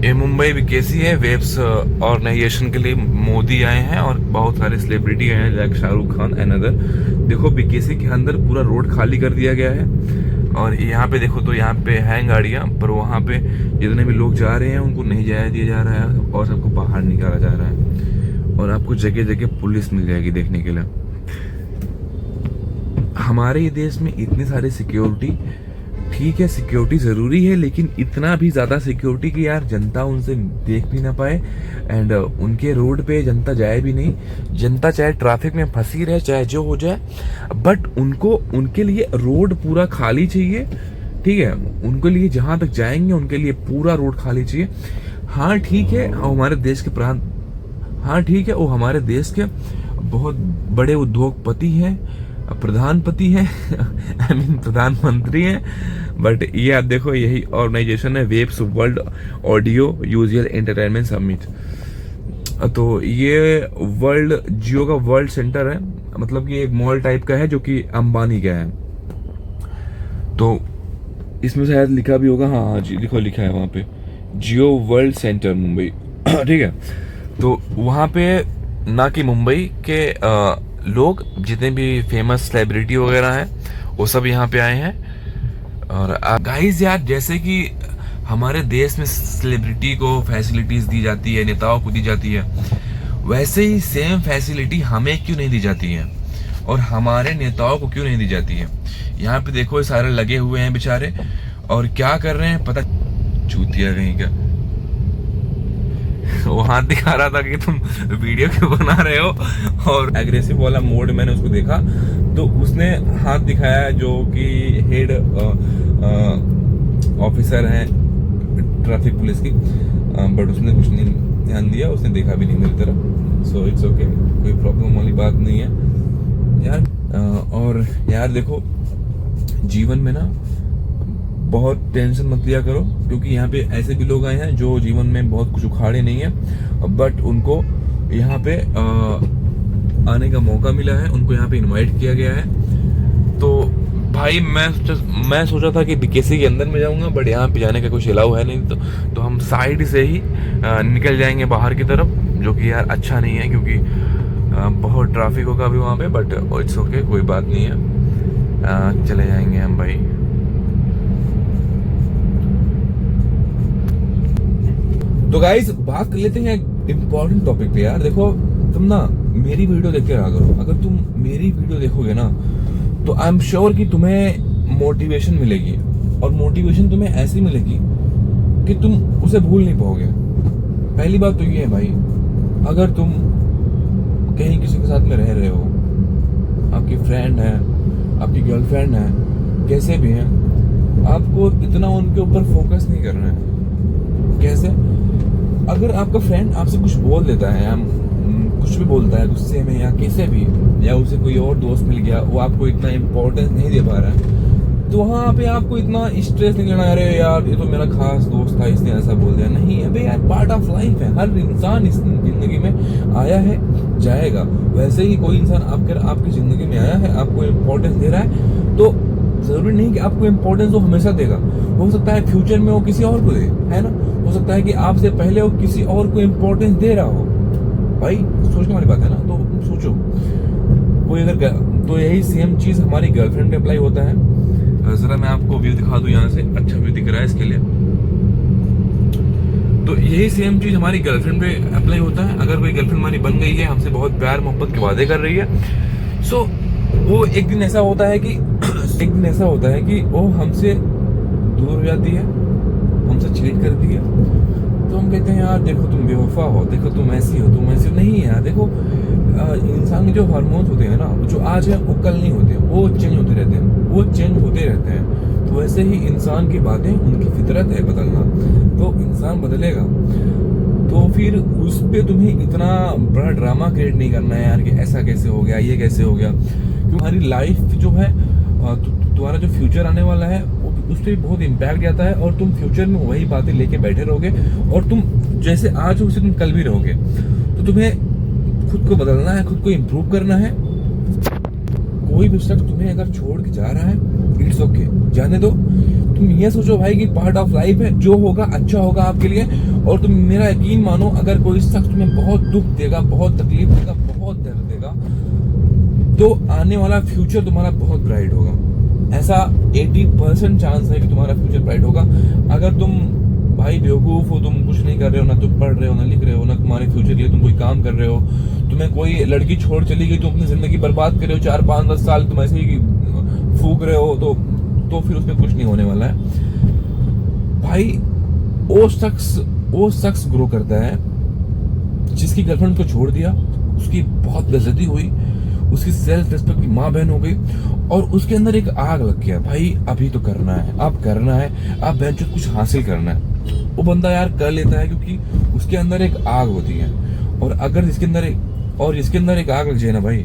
ये मुंबई बीकेसी है। Webs organisation के लिए मोदी आए हैं और बहुत सारे सेलिब्रिटी आए हैं, like Shahrukh Khan and other. देखो बीकेसी के अंदर पूरा रोड खाली कर दिया गया है और यहाँ पे देखो तो यहाँ पे हैं गाड़ियाँ, पर वहाँ पे जितने भी लोग जा रहे हैं उनको नहीं जाया दिया जा रहा है और सबको बाहर निकाला जा रहा है। और आपको जगह जगह पुलिस मिल जाएगी देखने के लिए। हमारे ये देश में इतनी सारी सिक्योरिटी, ठीक है सिक्योरिटी ज़रूरी है, लेकिन इतना भी ज़्यादा सिक्योरिटी कि यार जनता उनसे देख भी ना पाए एंड उनके रोड पे जनता जाए भी नहीं। जनता चाहे ट्रैफिक में फंसी रहे, चाहे जो हो जाए, बट उनको उनके लिए रोड पूरा खाली चाहिए। ठीक है, उनके लिए जहाँ तक जाएंगे उनके लिए पूरा रोड खाली चाहिए। हाँ ठीक है, हमारे देश के हाँ ठीक है, वो हमारे देश के बहुत बड़े उद्योगपति हैं, प्रधानपति हैं आई मीन प्रधानमंत्री हैं। बट ये आप देखो, यही ऑर्गेनाइजेशन है WAVES world audio visual entertainment summit. तो ये जियो का वर्ल्ड सेंटर है, मतलब कि एक मॉल टाइप का है जो कि अंबानी का है। तो इसमें शायद लिखा भी होगा, हाँ जी देखो लिखा है वहाँ पे जियो वर्ल्ड सेंटर मुंबई ठीक है। तो वहाँ पे ना कि मुंबई के लोग जितने भी फेमस सेलिब्रिटी वगैरह हैं वो सब यहाँ पे आए हैं। और गाइस यार, जैसे कि हमारे देश में सेलिब्रिटी को फैसिलिटीज दी जाती है, नेताओं को दी जाती है, वैसे ही सेम फैसिलिटी हमें क्यों नहीं दी जाती है और हमारे नेताओं को क्यों नहीं दी जाती है। यहाँ पे देखो ये सारे लगे हुए हैं बेचारे और क्या कर रहे हैं पता, चूतिया कहीं का। वो हाथ दिखा रहा था कि तुम वीडियो क्यों बना रहे हो, और एग्रेसिव वाला मोड मैंने उसको देखा तो उसने हाथ दिखाया, जो कि हेड ऑफिसर हैं ट्रैफिक पुलिस की, बट उसने कुछ नहीं ध्यान दिया, उसने देखा भी नहीं मेरी तरफ। सो इट्स ओके, कोई प्रॉब्लम वाली बात नहीं है यार। और यार देखो, जीवन में ना बहुत टेंशन मत लिया करो, क्योंकि यहाँ पे ऐसे भी लोग आए हैं जो जीवन में बहुत कुछ उखाड़े नहीं है, बट उनको यहाँ पे आने का मौका मिला है, उनको यहाँ पे इनवाइट किया गया है। तो भाई मैं सोचा था कि बीकेसी के अंदर में जाऊंगा, बट यहाँ पे जाने का कुछ अलाउ है नहीं, तो हम साइड से ही निकल जाएंगे बाहर की तरफ, जो कि यार अच्छा नहीं है क्योंकि बहुत ट्रैफिक होगा अभी वहाँ पे। बट इट्स ओके, कोई बात नहीं है, चले जाएंगे हम भाई। तो गाइस बात कर लेते हैं इम्पोर्टेंट टॉपिक पे। यार देखो, तुम ना मेरी वीडियो देख के रहा करो। अगर तुम मेरी वीडियो देखोगे ना तो आई एम श्योर कि तुम्हें मोटिवेशन मिलेगी, और मोटिवेशन तुम्हें ऐसी मिलेगी कि तुम उसे भूल नहीं पाओगे। पहली बात तो ये है भाई, अगर तुम कहीं किसी के साथ में रह रहे हो, आपकी फ्रेंड है, आपकी गर्लफ्रेंड है, कैसे भी हैं, आपको इतना उनके ऊपर फोकस नहीं करना है। कैसे? अगर आपका फ्रेंड आपसे कुछ बोल देता है, कुछ भी बोलता है गुस्से में या कैसे भी, या उसे कोई और दोस्त मिल गया, वो आपको इतना इम्पोर्टेंस नहीं दे पा रहा है, तो वहाँ पे आपको इतना स्ट्रेस नहीं लेना, अरे यार ये तो मेरा खास दोस्त था इसने ऐसा बोल दिया। नहीं अबे यार, पार्ट ऑफ लाइफ है, हर इंसान इस जिंदगी में आया है, जाएगा। वैसे ही कोई इंसान आपकी जिंदगी में आया है, आपको इम्पोर्टेंस दे रहा है, तो जरूरी नहीं कि आपको इम्पोर्टेंस वो हमेशा देगा। हो सकता है फ्यूचर में वो किसी और को दे, है ना। हो सकता है कि आपसे पहले वो किसी और को इम्पोर्टेंस दे रहा हो। भाई सोचने वाली बात है ना, तो सोचो कोई अगर, तो यही सेम चीज हमारी गर्लफ्रेंड पे अप्लाई होता है। जरा मैं आपको व्यू दिखा दूं, यहाँ से अच्छा व्यू दिख रहा है इसके लिए। तो यही सेम चीज हमारी गर्लफ्रेंड पे अप्लाई होता है। अगर कोई गर्लफ्रेंड हमारी बन गई है, हमसे बहुत प्यार मोहब्बत के वादे कर रही है, सो वो एक दिन ऐसा होता है कि वो हमसे दूर हो जाती है, हमसे चीट करती है, तो हम कहते हैं यार देखो तुम बेवफा हो, देखो तुम ऐसी हो, तुम ऐसी नहीं है यार। देखो इंसान के जो हार्मोन्स होते हैं ना, जो आज है वो कल नहीं होते, वो चेंज होते रहते हैं। तो वैसे ही इंसान की बातें, उनकी फितरत है बदलना, तो इंसान बदलेगा। तो फिर उस पे तुम्हें इतना बड़ा ड्रामा क्रिएट नहीं करना है यार कि ऐसा कैसे हो गया, ये कैसे हो गया। क्योंकि हमारी लाइफ जो है, तुम्हारा जो फ्यूचर आने वाला है, उस पर बहुत इम्पैक्ट जाता है, और तुम फ्यूचर में वही बातें लेके बैठे रहोगे, और तुम जैसे आज हो उसे तुम कल भी रहोगे। तो तुम्हें खुद को बदलना है, खुद को इम्प्रूव करना है। कोई भी शख्स तुम्हें अगर छोड़ के जा रहा है, इट्स ओके, जाने दो। तुम ये सोचो भाई कि पार्ट ऑफ लाइफ है, जो होगा अच्छा होगा आपके लिए। और तुम मेरा यकीन मानो, अगर कोई शख्स तुम्हें बहुत दुख देगा, बहुत तकलीफ देगा, बहुत दर्द देगा, तो आने वाला फ्यूचर तुम्हारा बहुत ब्राइट होगा। ऐसा 80% चांस है कि तुम्हारा फ्यूचर ब्राइट होगा। अगर तुम भाई बेवकूफ हो, तुम कुछ नहीं कर रहे हो, ना तुम पढ़ रहे हो, ना लिख रहे हो, ना तुम्हारे फ्यूचर के लिए तुम कोई काम कर रहे हो, तुम्हें कोई लड़की छोड़ चली गई, तुम अपनी जिंदगी बर्बाद कर रहे हो, 4, 5, 10 साल तुम ऐसे ही फूक रहे हो, तो फिर उसमें कुछ नहीं होने वाला है भाई। वो शख्स ग्रो करता है जिसकी गर्लफ्रेंड को छोड़ दिया, उसकी बहुत बेइज्जती हुई, उसकी सेल्फ रिस्पेक्ट की माँ बहन हो गई, और उसके अंदर एक आग लग गया भाई अभी तो करना है, अब करना है, अब बहन चोद कुछ हासिल करना है। वो बंदा यार कर लेता है क्योंकि उसके अंदर एक आग होती है। और अगर इसके अंदर एक आग लग जाए ना भाई,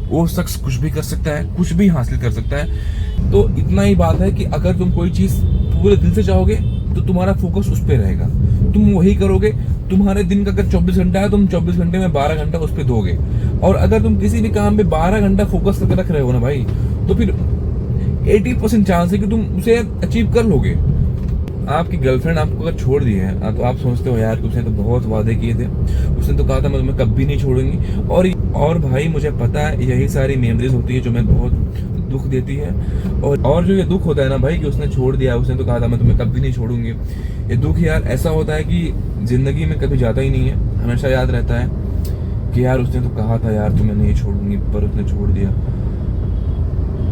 वो शख्स कुछ भी कर सकता है, कुछ भी हासिल कर सकता है। तो इतना ही बात है कि अगर तुम कोई चीज पूरे दिल से चाहोगे तो तुम्हारा फोकस उस पर रहेगा, तुम वही करोगे। तुम्हारे दिन का अगर 24 घंटा है, तुम 24 घंटे में 12 घंटा उस पर दोगे। और अगर तुम किसी भी काम पे 12 घंटा फोकस करके रख रहे हो ना भाई, तो फिर 80% चांस है कि तुम उसे अचीव कर लोगे। आपकी गर्लफ्रेंड आपको अगर छोड़ दी है तो आप सोचते हो यार कि उसने तो बहुत वादे किए थे, उसने तो कहा था मैं तुम्हें कभी नहीं छोड़ूंगी। और भाई मुझे पता है यही सारी मेमोरीज होती है जो मैं बहुत दुख देती है। और जो ये दुख होता है ना भाई कि उसने छोड़ दिया, उसने तो कहा था मैं तुम्हें कभी नहीं छोड़ूंगी, ये दुख यार ऐसा होता है कि जिंदगी में कभी जाता ही नहीं है, हमेशा याद रहता है कि यार उसने तो कहा था यार तुम्हें नहीं छोड़ूंगी, पर उसने छोड़ दिया।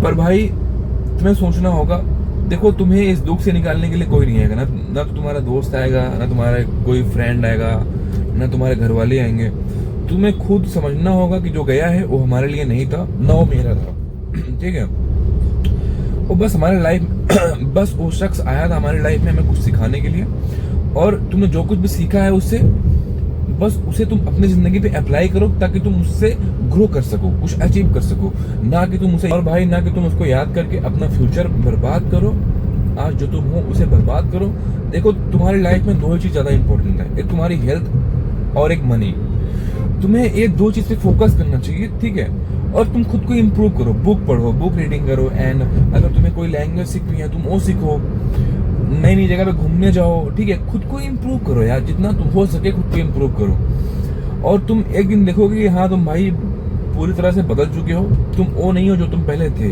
पर भाई तुम्हें सोचना होगा, देखो तुम्हें इस दुख से निकालने के लिए कोई नहीं आएगा, ना तो तुम्हारा दोस्त आएगा, ना तुम्हारा कोई फ्रेंड आएगा, ना तुम्हारे घर वाले आएंगे। तुम्हें खुद समझना होगा कि जो गया है वो हमारे लिए नहीं था, ना वो मेरा था। ठीक है, वो बस हमारे लाइफ बस वो शख्स आया था हमारी लाइफ में हमें कुछ सिखाने के लिए, और तुमने जो कुछ भी सीखा है उससे बस उसे तुम अपनी जिंदगी पे अप्लाई करो ताकि तुम उससे ग्रो कर सको, कुछ अचीव कर सको, ना कि तुम उसे, और भाई ना कि तुम उसको याद करके अपना फ्यूचर बर्बाद करो। आज जो तुम हो उसे बर्बाद करो। देखो तुम्हारी लाइफ में 2 चीज ज्यादा इंपॉर्टेंट है, एक तुम्हारी हेल्थ और एक मनी। तुम्हें ये 2 चीज पे फोकस करना चाहिए, ठीक है। और तुम खुद को इम्प्रूव करो, बुक पढ़ो, बुक रीडिंग करो, एंड अगर तुम्हें कोई लैंग्वेज सीखनी है तुम वो सीखो, नई नई जगह पे घूमने जाओ, ठीक है। खुद को इम्प्रूव करो यार, जितना तुम हो सके खुद को इम्प्रूव करो। और तुम एक दिन देखोगे कि हाँ तुम भाई पूरी तरह से बदल चुके हो, तुम वो नहीं हो जो तुम पहले थे,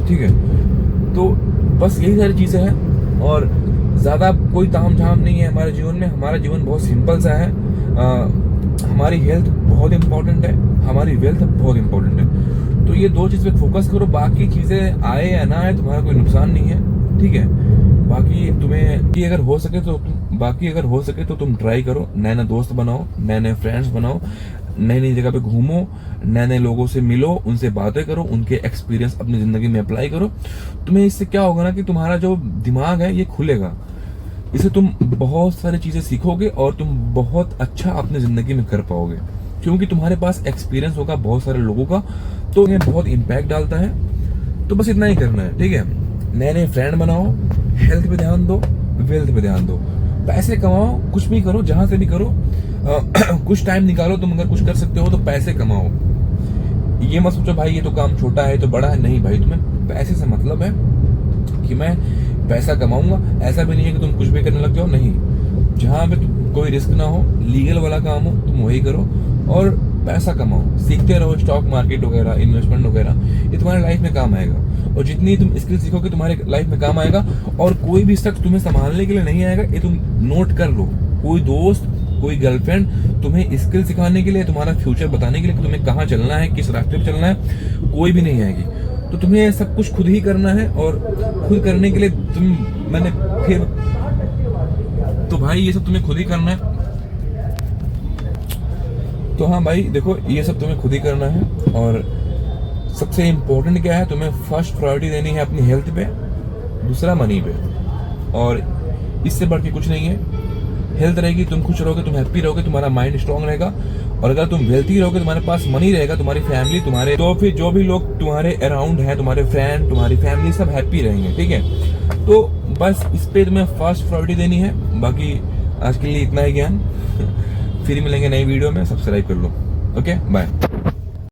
ठीक है। तो बस यही सारी चीजें हैं, और ज्यादा कोई ताम झाम नहीं है हमारे जीवन में। हमारा जीवन बहुत सिंपल सा है। हमारी हेल्थ बहुत इंपॉर्टेंट है, हमारी वेल्थ बहुत इंपॉर्टेंट है। तो ये 2 चीज पे फोकस करो, बाकी चीजें आए या ना आए तुम्हारा कोई नुकसान नहीं है, ठीक है। बाकी अगर हो सके तो तुम ट्राई करो, नए नए दोस्त बनाओ, नए नए फ्रेंड्स बनाओ, नई नई जगह पे घूमो, नए नए लोगों से मिलो, उनसे बातें करो, उनके एक्सपीरियंस अपनी जिंदगी में अप्लाई करो। तुम्हें इससे क्या होगा ना कि तुम्हारा जो दिमाग है ये खुलेगा, इससे तुम बहुत सारी चीजें सीखोगे और तुम बहुत अच्छा अपनी जिंदगी में कर पाओगे, क्योंकि तुम्हारे पास एक्सपीरियंस होगा बहुत सारे लोगों का, तो ये बहुत इम्पैक्ट डालता है। तो बस इतना ही करना है, ठीक है। नए नए फ्रेंड बनाओ, हेल्थ पे ध्यान दो, वेल्थ पे ध्यान दो, पैसे कमाओ, कुछ भी करो, जहां से भी करो, कुछ टाइम निकालो। तुम अगर कुछ कर सकते हो तो पैसे कमाओ। ये मत सोचो भाई ये तो काम छोटा है तो बड़ा है, नहीं भाई, तुम्हें पैसे से मतलब है कि मैं पैसा कमाऊंगा। ऐसा भी नहीं है कि तुम कुछ भी करने लग जाओ, नहीं। जहां पे कोई रिस्क ना हो, लीगल वाला काम हो, तुम वही करो और पैसा कमाओ। सीखते रहो, स्टॉक मार्केट वगैरह, इन्वेस्टमेंट वगैरह, ये तुम्हारे लाइफ में काम आएगा। और जितनी तुम स्किल सीखोगे तुम्हारे लाइफ में काम आएगा। और कोई भी शख्स तुम्हें संभालने के लिए नहीं आएगा, ये तुम नोट कर लो। कोई दोस्त, कोई गर्लफ्रेंड तुम्हें स्किल सिखाने के लिए, तुम्हारा फ्यूचर बताने के लिए, तुम्हें कहाँ चलना है, किस रास्ते पे चलना है, कोई भी नहीं आएगी। तो तुम्हें सब कुछ खुद ही करना है, और खुद करने के लिए तो भाई ये सब तुम्हें खुद ही करना है। तो हाँ भाई देखो, ये सब तुम्हें खुद ही करना है। और सबसे इम्पोर्टेंट क्या है, तुम्हें फर्स्ट प्रायोरिटी देनी है अपनी हेल्थ पे, दूसरा मनी पे, और इससे बढ़ के कुछ नहीं है। हेल्थ रहेगी, तुम खुश रहोगे, तुम हैप्पी रहोगे, तुम्हारा माइंड स्ट्रांग रहेगा। और अगर तुम वेल्थी रहोगे, तुम्हारे पास मनी रहेगा, तुम्हारी फैमिली, तो फिर जो भी लोग तुम्हारे अराउंड है, तुम्हारे फ्रेंड, तुम्हारी फैमिली, सब हैप्पी रहेंगे, ठीक है। तो बस इस पे तुम्हें फर्स्ट प्रायोरिटी देनी है। बाकी आज के लिए इतना ही ज्ञान। फिर मिलेंगे नई वीडियो में, सब्सक्राइब कर लो। Okay, bye.